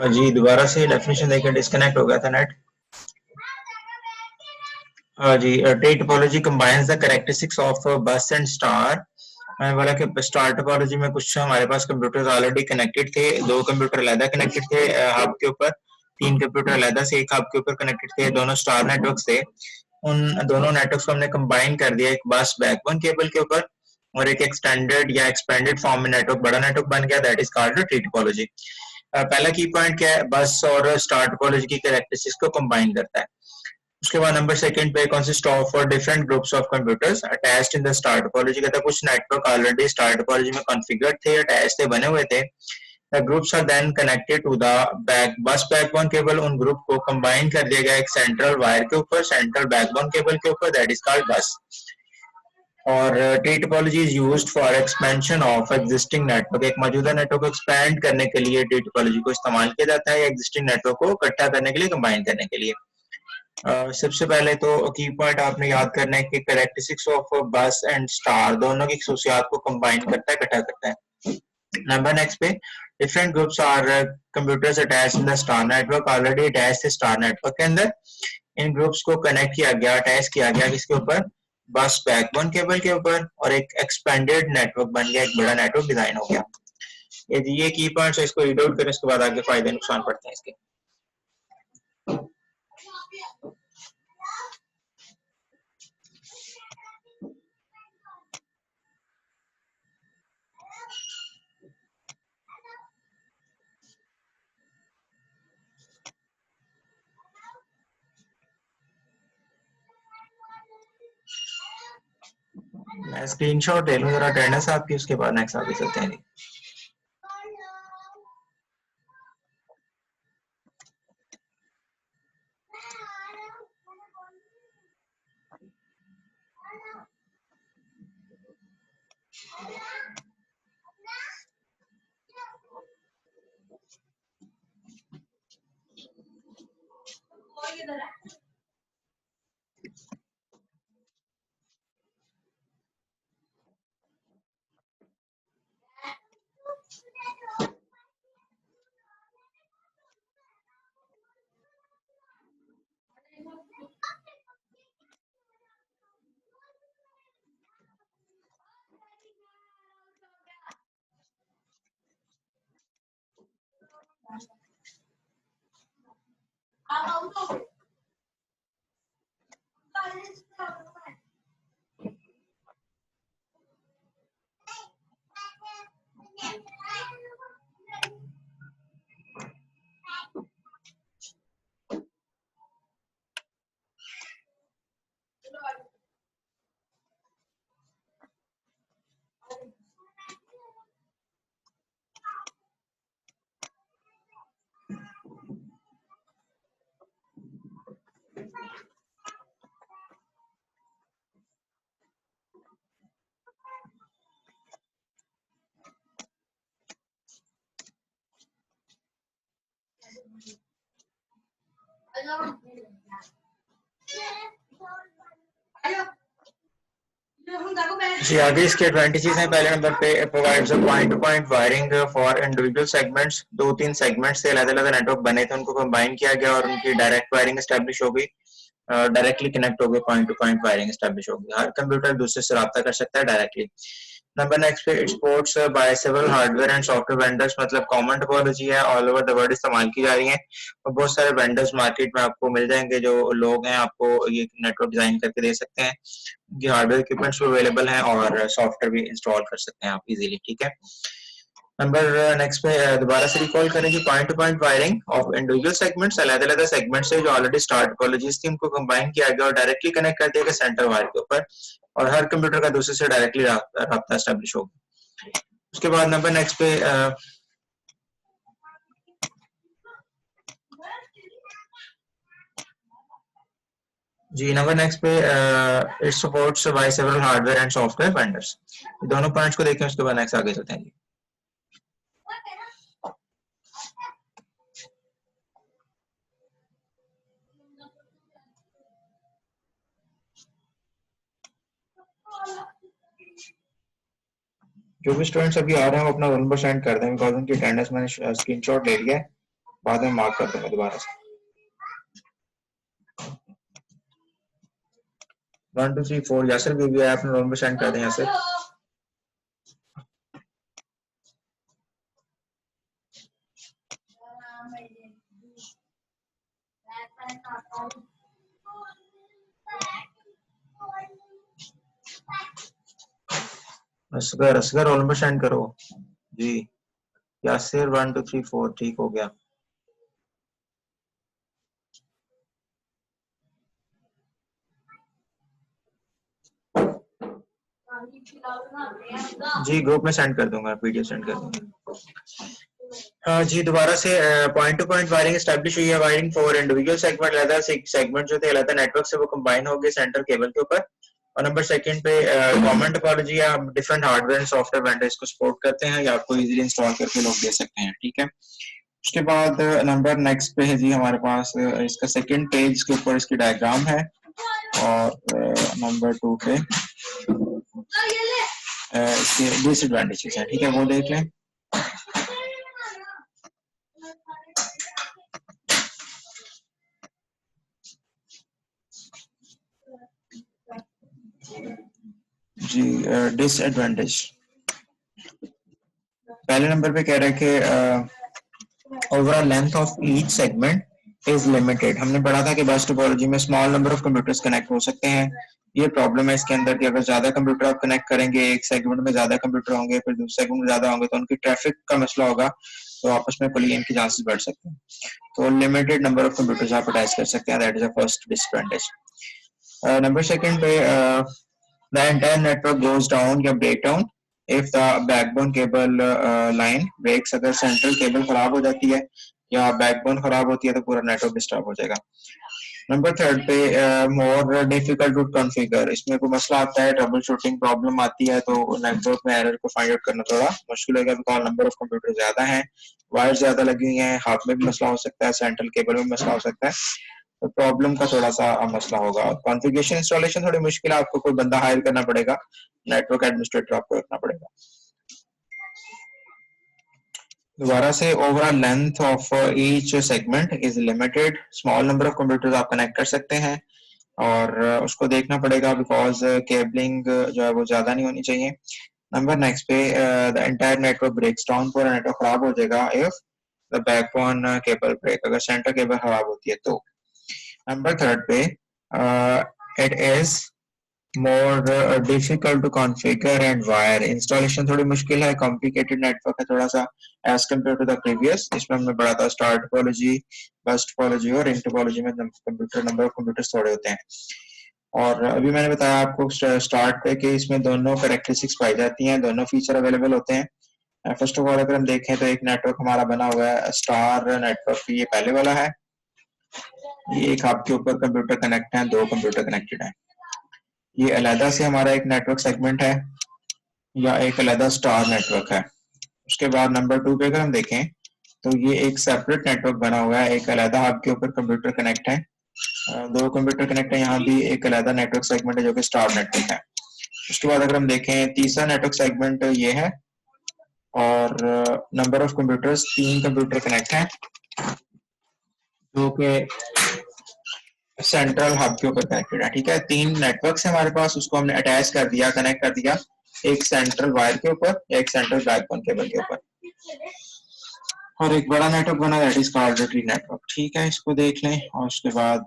जी दोबारा से डेफिनेशन देकर डिस्कनेक्ट हो गया था net. G tree topology combines the characteristics of बस एंड स्टार। मैंने बोला कि स्टार टोपोलॉजी में कुछ हमारे पास कंप्यूटर्स ऑलरेडी कनेक्टेड थे, 2 कंप्यूटर अलग कनेक्टेड थे हब के ऊपर, 3 कंप्यूटर अलग से एक हब के ऊपर कनेक्टेड थे, दोनों स्टार नेटवर्क्स थे। उन दोनों नेटवर्क्स को हमने कंबाइन कर दिया एक बस बैकबोन केबल के ऊपर और एक एक्सटेंडेड या एक्सपेंडेड फॉर्म में नेटवर्क, बड़ा नेटवर्क बन गया, that is called tree topology. पहला की पॉइंट क्या है, बस और स्टार टोपोलॉजी की कैरेक्टरिस्टिक्स को कंबाइन करता है। उसके बाद नंबर सेकंड पे consist of different groups of computers attached in the star topology. कहता है कुछ नेटवर्क ऑलरेडी स्टार टोपोलॉजी में कॉन्फ़िगर्ड थे, अटैच थे, बने हुए थे। The groups are then connected to the bus backbone cable। उन ग्रुप को कंबाइन कर दिया गया एक सेंट्रल वायर के ऊपर, सेंट्रल बैकबोन केबल के ऊपर, दैट इज कॉल्ड बस। और tree topology is used for expansion of existing network. एक मौजूदा नेटवर्क को एक्सपेंड करने के लिए ट्री टोपोलॉजी को इस्तेमाल किया जाता है एग्जिस्टिंग नेटवर्क को इकट्ठा करने के लिए, कंबाइन करने के लिए। सबसे पहले तो की पॉइंट आपने याद करना है कि कैरेक्टरिस्टिक्स ऑफ बस एंड स्टार दोनों की खसूसियात को कंबाइन करता है, इकट्ठा करता है। नंबर नेक्स्ट पे different groups are computers attach in the star network, already attach थे स्टार नेटवर्क के अंदर। इन ग्रुप्स को कनेक्ट किया गया, अटैच किया गया किसके ऊपर, बस बैकबोन केबल के ऊपर, और एक एक्सपेंडेड नेटवर्क बन गया, एक बड़ा नेटवर्क डिजाइन हो गया। ये की पॉइंट्स है, इसको रीड आउट करें, उसके बाद आगे फायदे नुकसान पड़ते हैं इसके। मैं स्क्रीनशॉट ले लूं जरा अटेंडेंस आपकी, उसके बाद नेक्स्ट आगे चलते हैं। जी आगे इसके एडवांटेजेस हैं। पहले नंबर पे provides a point two point wiring for individual segments. 2-3 segments से अलग-अलग नेटवर्क बने थे, उनको कंबाइन किया गया और उनकी डायरेक्ट वायरिंग एस्टैब्लिश हो गई, डायरेक्टली कनेक्ट हो गए, point two point wiring establish हो गई। हर कंप्यूटर दूसरे से राब्ता कर सकता है डायरेक्टली। नंबर नेक्स्ट पे supports by several hardware and software vendors, मतलब कॉमन टोपोलॉजी है, ऑल ओवर द वर्ल्ड इस्तेमाल की जा रही है और बहुत सारे वेंडर्स मार्केट में आपको मिल जाएंगे, जो लोग हैं आपको ये नेटवर्क डिजाइन करके दे सकते हैं। ये हार्डवेयर इक्विपमेंट्स भी अवेलेबल हैं और सॉफ्टवेयर भी इंस्टॉल कर सकते हैं आप इजीली, ठीक है। नंबर नेक्स्ट पे दोबारा से रिकॉल करें कि point two point wiring of individual segments, अलग-अलग सेगमेंट्स से जो ऑलरेडी स्टार टोपोलॉजीज थी उनको कंबाइन किया गया और डायरेक्टली कनेक्ट कर दिया गया सेंटर वायर के ऊपर और हर कंप्यूटर का दूसरे से डायरेक्टली राब्ता एस्टैब्लिश होगा। उसके बाद नंबर नेक्स्ट पे जी नंबर नेक्स्ट पे it supports by several hardware and software vendors. दोनों पॉइंट्स को देखें, उसके बाद नेक्स्ट आगे चलते हैं। जो भी स्टूडेंट्स अभी आ रहे हैं वो अपना 1% कर दें, बिकॉज उनकी अटेंडेंस मैंने स्क्रीनशॉट ले लिया है। बाद में मार्क कर दूंगा दोबारा से। 1 2 3 4 यासर भी है, आपने रोल में सेंड कर दें यासर। असगर असगर रोल में सेंड करो जी। यासिर 1 2 3 4 ठीक हो गया। जी ग्रुप में सेंड कर दूंगा, वीडियो सेंड कर दूंगा। हाँ जी, दोबारा से point two point wiring establish हुई है। वायरिंग फॉर इंडिविजुअल सेगमेंट, अलग सेगमेंट जो थे अलग नेटवर्क से वो कंबाइन हो गए सेंटर केबल के ऊपर। और नंबर सेकंड पे कॉमन टोपोलॉजी या different hardware and software vendors को सपोर्ट करते हैं या आपको इजीली इंस्टॉल करके लोग दे सकते हैं, ठीक है। उसके बाद नंबर नेक्स्ट पे है जी हमारे पास इसका सेकंड पेज के ऊपर इसकी डायग्राम है। और नंबर 2 पे इसके डिसएडवांटेजेस हैं, ठीक है, वो देख लें। जी डिसएडवांटेज पहले नंबर पे कह रहे हैं कि overall length of each segment is limited. हमने पढ़ा था कि बस टोपोलॉजी में small number of computers connect हो सकते हैं। ये प्रॉब्लम है इसके अंदर कि अगर ज्यादा कंप्यूटर आप कनेक्ट करेंगे, एक सेगमेंट में ज्यादा कंप्यूटर होंगे, फिर दूसरे सेगमेंट में ज्यादा होंगे, तो उनकी ट्रैफिक का मसला होगा, तो आपस में कोलिजन के चांसेस बढ़ सकते हैं। तो लिमिटेड नंबर ऑफ कंप्यूटर्स आप अटैच कर सकते हैं, that is the first disadvantage. Number second पे the entire network goes down या break down if the backbone cable line breaks। अगर सेंट्रल केबल खराब हो जाती है या बैकबोन खराब होती है तो पूरा नेटवर्क डिस्टर्ब हो जाएगा। नंबर थर्ड पे मोर डिफिकल्ट टू कॉन्फ़िगर, इसमें कोई मसला आता है, ट्रबल शूटिंग प्रॉब्लम आती है तो नेटवर्क में एरर को फाइंड आउट करना थोड़ा मुश्किल होगा, बिकॉज नंबर ऑफ कंप्यूटर ज्यादा है, वायर ज्यादा लगी हुई है, हाथ में भी मसला हो सकता है, सेंट्रल केबल में मसला हो सकता है, तो प्रॉब्लम का थोड़ा सा मसला होगा। कॉन्फ़िगरेशन इंस्टॉलेशन थोड़ी मुश्किल है, आपको कोई बंदा हायर करना पड़ेगा, नेटवर्क एडमिनिस्ट्रेटर आपको रखना पड़ेगा। दोबारा से overall length of each segment is limited, small number of computers आप कनेक्ट कर सकते हैं और उसको देखना पड़ेगा बिकॉज केबलिंग जो है वो ज्यादा नहीं होनी चाहिए। नंबर नेक्स्ट पे the entire network breaks down, पूरा नेटवर्क खराब हो जाएगा if the backbone cable break, अगर सेंटर केबल खराब होती है तो। नंबर थर्ड पे it is more difficult to configure and wire, installation थोड़ी मुश्किल है, कॉम्प्लिकेटेड नेटवर्क है थोड़ा सा as compare to the previous. इसमें हमने पढ़ा था स्टार टोपोलॉजी, बस टोपोलॉजी और रिंग टोपोलॉजी में कंप्यूटर नंबर ऑफ कंप्यूटर्स थोड़े होते हैं। और अभी मैंने बताया आपको स्टार्ट पे कि इसमें दोनों कैरेक्टरिस्टिक्स पाई जाती हैं, दोनों फीचर अवेलेबल होते हैं। फर्स्ट ऑफ ऑल अगर हम देखें तो एक नेटवर्क हमारा बना हुआ है स्टार नेटवर्क, ये पहले वाला है, ये एक हब के ऊपर कंप्यूटर कनेक्ट है, दो कंप्यूटर कनेक्टेड है। ये अलहदा से हमारा एक नेटवर्क सेगमेंट है या एक अलहदा स्टार नेटवर्क है। उसके बाद नंबर 2 पे अगर हम देखें तो ये एक सेपरेट नेटवर्क बना हुआ है, एक अलहदा हब के ऊपर कंप्यूटर कनेक्ट है, दो कंप्यूटर कनेक्ट है, यहाँ भी एक अलहदा नेटवर्क सेगमेंट है जो कि स्टार नेटवर्क है। उसके बाद अगर हम देखें तीसरा नेटवर्क सेगमेंट ये है और number of computers, 3 computer connect है जो कि सेंट्रल हब के ऊपर कनेक्टेड है, ठीक है। 3 नेटवर्क्स है हमारे पास, उसको हमने अटैच कर दिया, कनेक्ट कर दिया एक सेंट्रल वायर के ऊपर या एक सेंट्रल बैकबोन केबल के ऊपर, और एक बड़ा नेटवर्क बना that is called tree network, ठीक है। इसको देख लें और उसके बाद